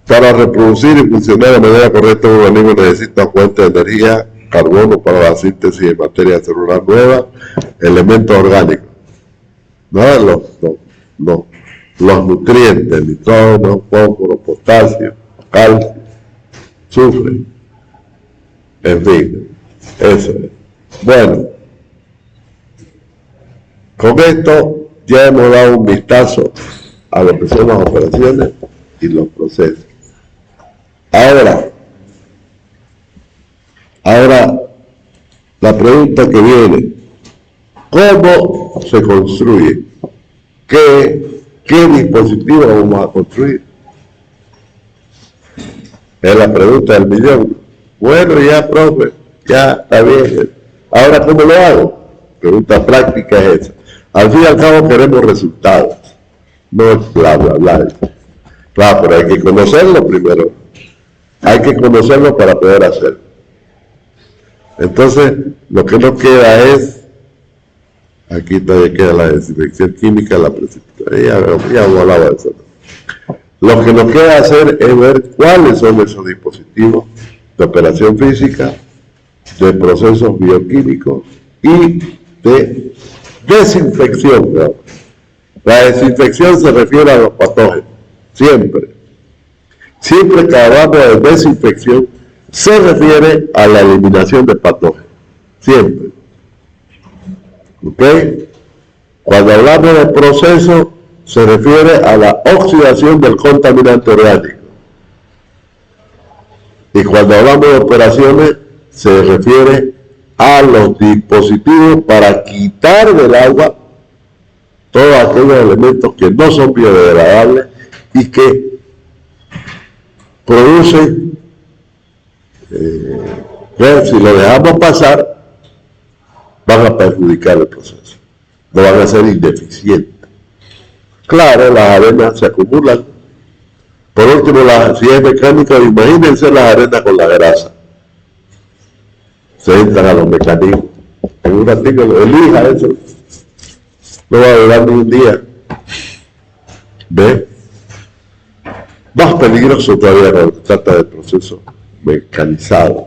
Para reproducir y funcionar de manera correcta, un organismo necesita fuentes de energía, carbono para la síntesis de materia celular nueva, elementos orgánicos, ¿no? Los nutrientes, nitrógeno, fósforo, potasio, calcio, azufre, en fin, eso es. Bueno, con esto ya hemos dado un vistazo a lo que son las operaciones y los procesos. Ahora, la pregunta que viene, ¿cómo se construye? ¿Qué dispositivo vamos a construir? Es la pregunta del millón. Bueno, ya, profe, ya está bien. Ahora, ¿cómo lo hago? Pregunta práctica es esa. Al fin y al cabo queremos resultados. No es bla, bla, bla. Claro, pero hay que conocerlo primero. Hay que conocerlo para poder hacerlo. Entonces, lo que nos queda es, aquí todavía queda la desinfección química, la precipitación, ya hemos hablado de eso. Lo que nos queda hacer es ver cuáles son esos dispositivos de operación física, de procesos bioquímicos y de desinfección, ¿no? La desinfección se refiere a los patógenos, siempre. Siempre que hablamos de desinfección, se refiere a la eliminación de patógenos, siempre. ¿Ok? Cuando hablamos de proceso, se refiere a la oxidación del contaminante orgánico. Y cuando hablamos de operaciones, se refiere a los dispositivos para quitar del agua todos aquellos elementos que no son biodegradables y que producen, si lo dejamos pasar, van a perjudicar el proceso, no van a ser ineficientes. Claro, las arenas se acumulan. Por último, si es mecánica, imagínense las arenas con la grasa. Se entran a los mecanismos. En un artículo, elija eso. No va a durar ni un día. ¿Ve? Más peligroso todavía cuando se trata de procesos mecanizados.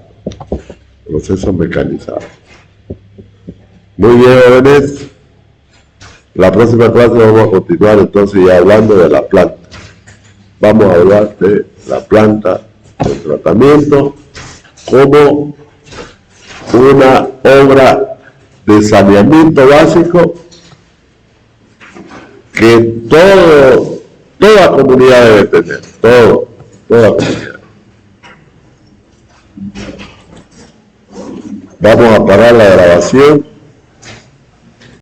Procesos mecanizados. Muy bien, jóvenes. La próxima clase vamos a continuar entonces ya hablando de la planta. Vamos a hablar de la planta de tratamiento como una obra de saneamiento básico que toda comunidad debe tener, toda comunidad. Vamos a parar la grabación.